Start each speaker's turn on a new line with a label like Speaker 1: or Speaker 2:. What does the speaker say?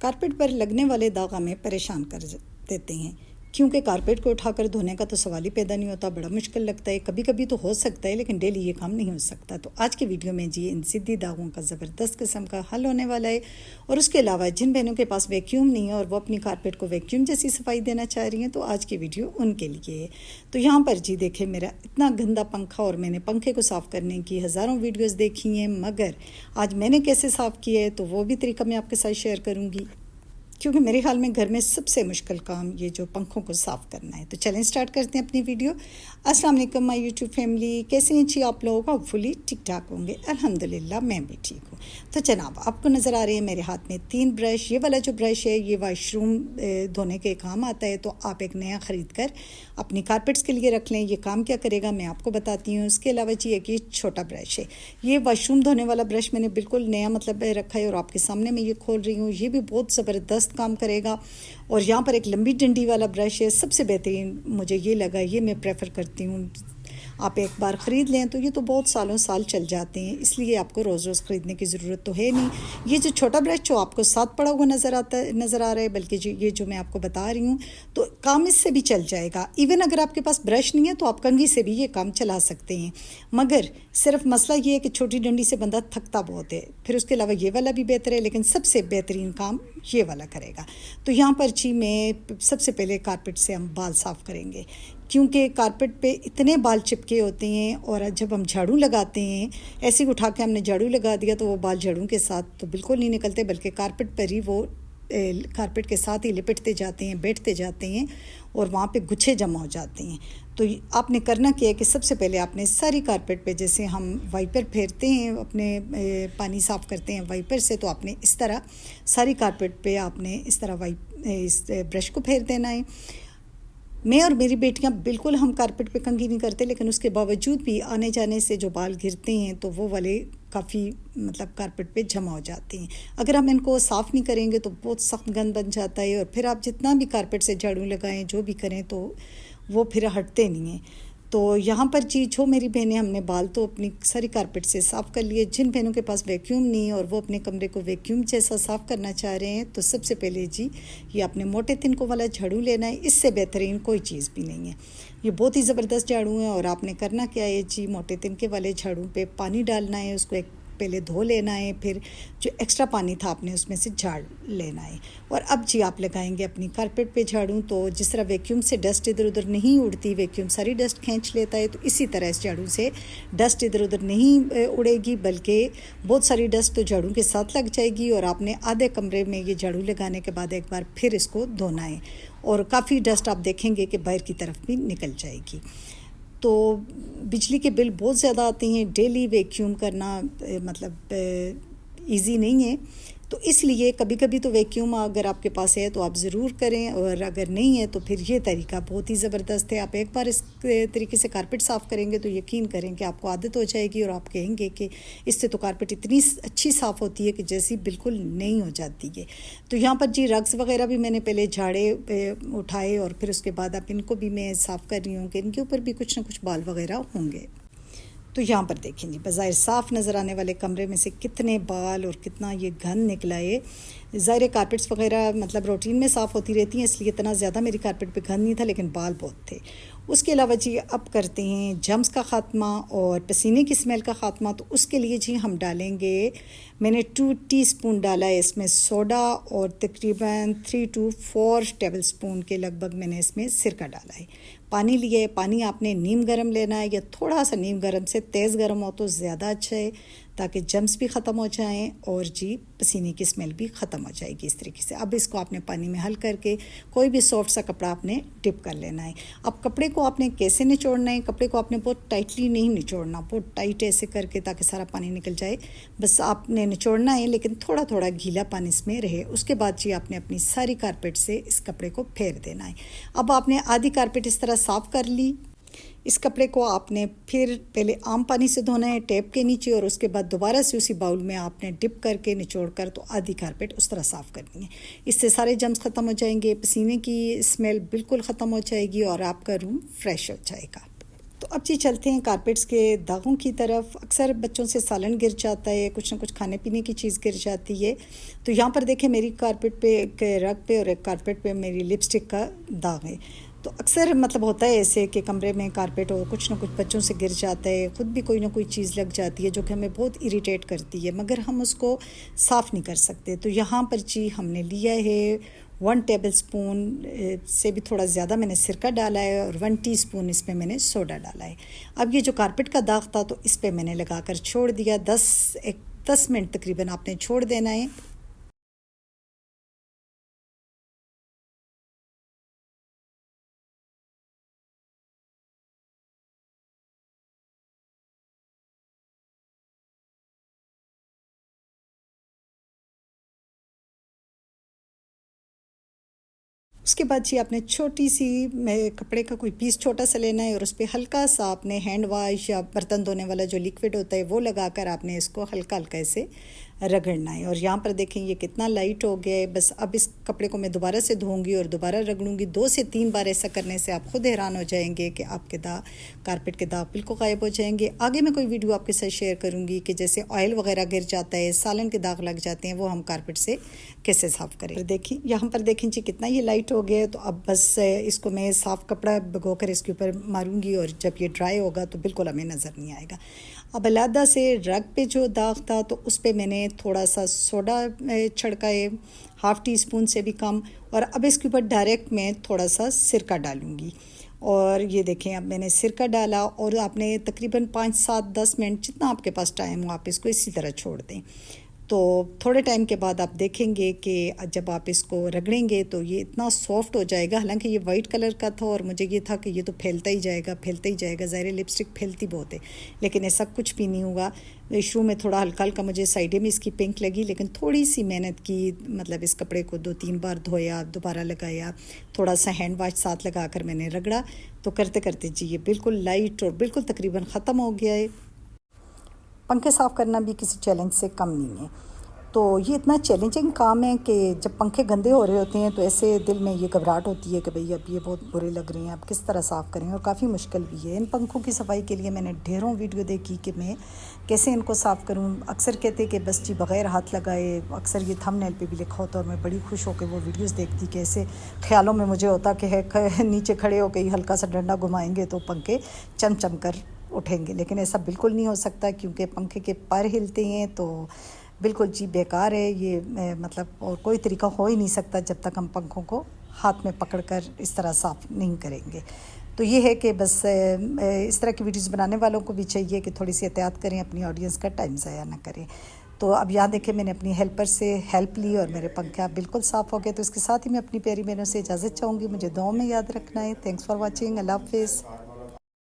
Speaker 1: Carpet पर लगने वाले दाग हमें परेशान कर देते हैं, क्योंकि कारपेट को उठाकर धोने का तो सवाल ही पैदा नहीं होता। बड़ा मुश्किल लगता है। कभी कभी तो हो सकता है, लेकिन डेली ये काम नहीं हो सकता। तो आज की वीडियो में जी इन ज़िद्दी दागों का ज़बरदस्त किस्म का हल होने वाला है। और उसके अलावा जिन बहनों के पास वैक्यूम नहीं है और वो अपनी कारपेट को वैक्यूम जैसी सफाई देना चाह रही हैं, तो आज की वीडियो उनके लिए है। तो यहाँ पर जी देखें, मेरा इतना गंदा पंखा, और मैंने पंखे को साफ़ करने की हज़ारों वीडियोज़ देखी हैं, मगर आज मैंने कैसे साफ़ किया है तो वो भी तरीका मैं आपके साथ शेयर करूँगी, क्योंकि मेरे ख्याल में घर में सबसे मुश्किल काम ये जो पंखों को साफ़ करना है। तो चलें स्टार्ट करते हैं अपनी वीडियो। अस्सलाम वालेकुम माय यूट्यूब फैमिली, कैसे हैं जी आप लोग? होपफुली ठीक ठाक होंगे। अल्हम्दुलिल्लाह मैं भी ठीक हूँ। तो जनाब, आपको नज़र आ रहे हैं मेरे हाथ में 3 ब्रश। ये वाला जो ब्रश है ये वाशरूम धोने के काम आता है, तो आप एक नया ख़रीद कर अपनी कारपेट्स के लिए रख लें। ये काम क्या करेगा मैं आपको बताती हूँ। इसके अलावा जी एक ये छोटा ब्रश है, ये वाशरूम धोने वाला ब्रश मैंने बिल्कुल नया रखा है और आपके सामने मैं ये खोल रही हूँ। ये भी बहुत ज़बरदस्त काम करेगा। और यहाँ पर एक लंबी डंडी वाला ब्रश है, सबसे बेहतरीन मुझे ये लगा, ये मैं प्रेफर करती हूँ। आप एक बार ख़रीद लें तो ये तो बहुत सालों साल चल जाते हैं, इसलिए आपको रोज़ रोज़ ख़रीदने की ज़रूरत तो है नहीं। ये जो छोटा ब्रश जो आपको साथ पड़ा हुआ नज़र आ रहा है, बल्कि ये जो मैं आपको बता रही हूँ, तो काम इससे भी चल जाएगा। इवन अगर आपके पास ब्रश नहीं है तो आप कंघी से भी ये काम चला सकते हैं, मगर सिर्फ मसला ये है कि छोटी डंडी से बंदा थकता बहुत है। फिर उसके अलावा ये वाला भी बेहतर है, लेकिन सबसे बेहतरीन काम ये वाला करेगा। तो यहाँ पर जी मैं सबसे पहले कारपेट से हम बाल साफ़ करेंगे, क्योंकि कारपेट पे इतने बाल चिपके होते हैं। और जब हम झाड़ू लगाते हैं, ऐसे ही उठा के हमने झाड़ू लगा दिया तो वो बाल झाड़ू के साथ तो बिल्कुल नहीं निकलते, बल्कि कारपेट पर ही वो कारपेट के साथ ही लिपटते जाते हैं, बैठते जाते हैं और वहाँ पे गुच्छे जमा हो जाते हैं। तो आपने करना क्या है कि सबसे पहले आपने सारी कारपेट पे, जैसे हम वाइपर फेरते हैं, अपने पानी साफ़ करते हैं वाइपर से, तो आपने इस तरह सारी कारपेट पे आपने इस तरह इस ब्रश को फेर देना है। मैं और मेरी बेटियां बिल्कुल हम कारपेट पे कंघी नहीं करते, लेकिन उसके बावजूद भी आने जाने से जो बाल गिरते हैं तो वो वाले काफ़ी कारपेट पे जमा हो जाते हैं। अगर हम इनको साफ़ नहीं करेंगे तो बहुत सख्त गंद बन जाता है, और फिर आप जितना भी कारपेट से झाड़ू लगाएं, जो भी करें, तो वो फिर हटते नहीं हैं। तो यहाँ पर जी जो मेरी बहनें, हमने बाल तो अपनी सारी कारपेट से साफ़ कर लिए। जिन बहनों के पास वैक्यूम नहीं है और वो अपने कमरे को वैक्यूम जैसा साफ़ करना चाह रहे हैं, तो सबसे पहले जी ये आपने मोटे तिनकों वाला झाड़ू लेना है। इससे बेहतरीन कोई चीज़ भी नहीं है। ये बहुत ही ज़बरदस्त झाड़ू है। और आपने करना क्या है जी, मोटे तिनके वाले झाड़ू पे पानी डालना है, उसको एक पहले धो लेना है, फिर जो एक्स्ट्रा पानी था आपने उसमें से झाड़ लेना है। और अब जी आप लगाएंगे अपनी कारपेट पे झाड़ू, तो जिस तरह वैक्यूम से डस्ट इधर उधर नहीं उड़ती, वैक्यूम सारी डस्ट खींच लेता है, तो इसी तरह इस झाड़ू से डस्ट इधर उधर नहीं उड़ेगी, बल्कि बहुत सारी डस्ट तो झाड़ू के साथ लग जाएगी। और आपने आधे कमरे में ये झाड़ू लगाने के बाद एक बार फिर इसको धोना है, और काफ़ी डस्ट आप देखेंगे कि बाहर की तरफ भी निकल जाएगी। तो बिजली के बिल बहुत ज़्यादा आते हैं। डेली वैक्यूम करना इजी नहीं है, तो इसलिए कभी कभी तो वैक्यूम अगर आपके पास है तो आप ज़रूर करें, और अगर नहीं है तो फिर ये तरीका बहुत ही ज़बरदस्त है। आप एक बार इस तरीके से कारपेट साफ़ करेंगे तो यकीन करें कि आपको आदत हो जाएगी, और आप कहेंगे कि इससे तो कारपेट इतनी अच्छी साफ़ होती है कि जैसी बिल्कुल नहीं हो जाती है। तो यहाँ पर जी रग्स वगैरह भी मैंने पहले झाड़े उठाए, और फिर उसके बाद अब इनको भी मैं साफ़ कर रही हूँ कि इनके ऊपर भी कुछ ना कुछ बाल वगैरह होंगे। तो यहाँ पर देखें जी, बज़ाहिर साफ़ नज़र आने वाले कमरे में से कितने बाल और कितना ये गंद निकला है। ज़ाहिर कारपेट्स वगैरह रूटीन में साफ़ होती रहती हैं, इसलिए इतना ज़्यादा मेरी कारपेट पे गंद नहीं था, लेकिन बाल बहुत थे। उसके अलावा जी अब करते हैं जम्स का ख़ात्मा और पसीने की स्मेल का ख़ात्मा। तो उसके लिए जी हम डालेंगे, मैंने 2 टीस्पून डाला है इसमें सोडा, और तकरीबन 3 to 4 टेबल स्पून के लगभग मैंने इसमें सिरका डाला है। पानी लिए, पानी आपने नीम गर्म लेना है, या थोड़ा सा नीम गर्म से तेज़ गर्म हो तो ज़्यादा अच्छा है, ताकि जम्स भी ख़त्म हो जाएं और जी पसीने की स्मेल भी ख़त्म हो जाएगी इस तरीके से। अब इसको आपने पानी में हल करके कोई भी सॉफ्ट सा कपड़ा आपने डिप कर लेना है। अब कपड़े को आपने कैसे निचोड़ना है? कपड़े को आपने बहुत टाइटली नहीं निचोड़ना, बहुत टाइट ऐसे करके ताकि सारा पानी निकल जाए, बस आपने निचोड़ना है, लेकिन थोड़ा थोड़ा गीला पानी इसमें रहे। उसके बाद जी आपने अपनी सारी कारपेट से इस कपड़े को फेर देना है। अब आपने आधी कारपेट इस तरह साफ़ कर ली। इस कपड़े को आपने फिर पहले आम पानी से धोना है टैप के नीचे, और उसके बाद दोबारा से उसी बाउल में आपने डिप करके निचोड़ कर तो आधी कारपेट उस तरह साफ़ करनी है। इससे सारे जम्स ख़त्म हो जाएंगे, पसीने की स्मेल बिल्कुल ख़त्म हो जाएगी, और आपका रूम फ्रेश हो जाएगा। तो अब जी चलते हैं कारपेट्स के दागों की तरफ। अक्सर बच्चों से सालन गिर जाता है, कुछ ना कुछ खाने पीने की चीज़ गिर जाती है। तो यहाँ पर देखें मेरी कारपेट पे एक रग पे और एक कारपेट पे मेरी लिपस्टिक का दाग है। तो अक्सर मतलब होता है ऐसे कि कमरे में कारपेट हो, कुछ ना कुछ बच्चों से गिर जाता है, ख़ुद भी कोई ना कोई चीज़ लग जाती है जो कि हमें बहुत इरिटेट करती है, मगर हम उसको साफ़ नहीं कर सकते। तो यहाँ पर जी हमने लिया है 1 टेबल स्पून से भी थोड़ा ज़्यादा मैंने सिरका डाला है और 1 टीस्पून इसमें मैंने सोडा डाला है। अब ये जो कारपेट का दाग था तो इस पर मैंने लगा कर छोड़ दिया। 10 मिनट तकरीबन आपने छोड़ देना है। उसके बाद जी आपने छोटी सी कपड़े का कोई पीस छोटा सा लेना है और उस पर हल्का सा आपने हैंड वाश या बर्तन धोने वाला जो लिक्विड होता है वो लगाकर आपने इसको हल्का हल्का ऐसे रगड़ना है। और यहाँ पर देखें ये कितना लाइट हो गया है। बस अब इस कपड़े को मैं दोबारा से धोऊंगी और दोबारा रगड़ूंगी। 2 से 3 बार ऐसा करने से आप खुद हैरान हो जाएंगे कि आपके दाग, कारपेट के दाग बिल्कुल गायब हो जाएंगे। आगे मैं कोई वीडियो आपके साथ शेयर करूँगी कि जैसे ऑयल वगैरह गिर जाता है, सालन के दाग लग जाते हैं, वो हम कारपेट से कैसे साफ़ करें। देखिए यहाँ पर देखें जी कितना ये लाइट हो गया है। तो अब बस इसको मैं साफ़ कपड़ा भिगो कर इसके ऊपर मारूंगी और जब ये ड्राई होगा तो बिल्कुल हमें नज़र नहीं आएगा। अब अलहदा से रग पे जो दाग था तो उस पर मैंने थोड़ा सा सोडा छिड़का है, 1/2 टीस्पून से भी कम। और अब इसके ऊपर डायरेक्ट मैं थोड़ा सा सिरका डालूँगी। और ये देखें अब मैंने सिरका डाला और आपने तकरीबन 5, 7, 10 मिनट जितना आपके पास टाइम हो आप इसको इसी तरह छोड़ दें। तो थोड़े टाइम के बाद आप देखेंगे कि जब आप इसको रगड़ेंगे तो ये इतना सॉफ्ट हो जाएगा। हालांकि ये वाइट कलर का था और मुझे ये था कि ये तो फैलता ही जाएगा, फैलता ही जाएगा। ज़ाहिर लिपस्टिक फैलती बहुत है, लेकिन ऐसा कुछ भी नहीं हुआ। शुरू में थोड़ा हल्का हल्का मुझे साइडे में इसकी पिंक लगी, लेकिन थोड़ी सी मेहनत की, मतलब इस कपड़े को 2-3 बार धोया, दोबारा लगाया, थोड़ा सा हैंड वाश साथ लगा कर मैंने रगड़ा। तो करते करते जी ये बिल्कुल लाइट और बिल्कुल तकरीबन ख़त्म हो गया है। पंखे साफ़ करना भी किसी चैलेंज से कम नहीं है। तो ये इतना चैलेंजिंग काम है कि जब पंखे गंदे हो रहे होते हैं तो ऐसे दिल में ये घबराहट होती है कि भाई अब ये बहुत बुरे लग रहे हैं, अब किस तरह साफ़ करें, और काफ़ी मुश्किल भी है। इन पंखों की सफाई के लिए मैंने ढेरों वीडियो देखी कि मैं कैसे इनको साफ़ करूं। अक्सर कहते कि बस जी बग़ैर हाथ लगाए, अक्सर ये थंबनेल पे भी लिखा होता और मैं बड़ी खुश होकर वो वीडियोस देखती कि ऐसे ख्यालों में मुझे होता कि है नीचे खड़े होकर ही हल्का सा डंडा घुमाएंगे तो पंखे चम कर उठेंगे। लेकिन ऐसा बिल्कुल नहीं हो सकता क्योंकि पंखे के पर हिलते हैं तो बिल्कुल जी बेकार है ये। मतलब और कोई तरीका हो ही नहीं सकता जब तक हम पंखों को हाथ में पकड़कर इस तरह साफ़ नहीं करेंगे। तो ये है कि बस इस तरह की वीडियोस बनाने वालों को भी चाहिए कि थोड़ी सी एहतियात करें, अपनी ऑडियंस का टाइम ज़ाया ना करें। तो अब यहाँ देखें मैंने अपनी हेल्पर से हेल्प ली और मेरे पंखे आप बिल्कुल साफ़ हो गए। तो इसके साथ ही मैं अपनी प्यारी बहनों से इजाज़त चाहूँगी। मुझे दुआओं में याद रखना है। Thanks for watching. अल्लाह हाफ़िज़।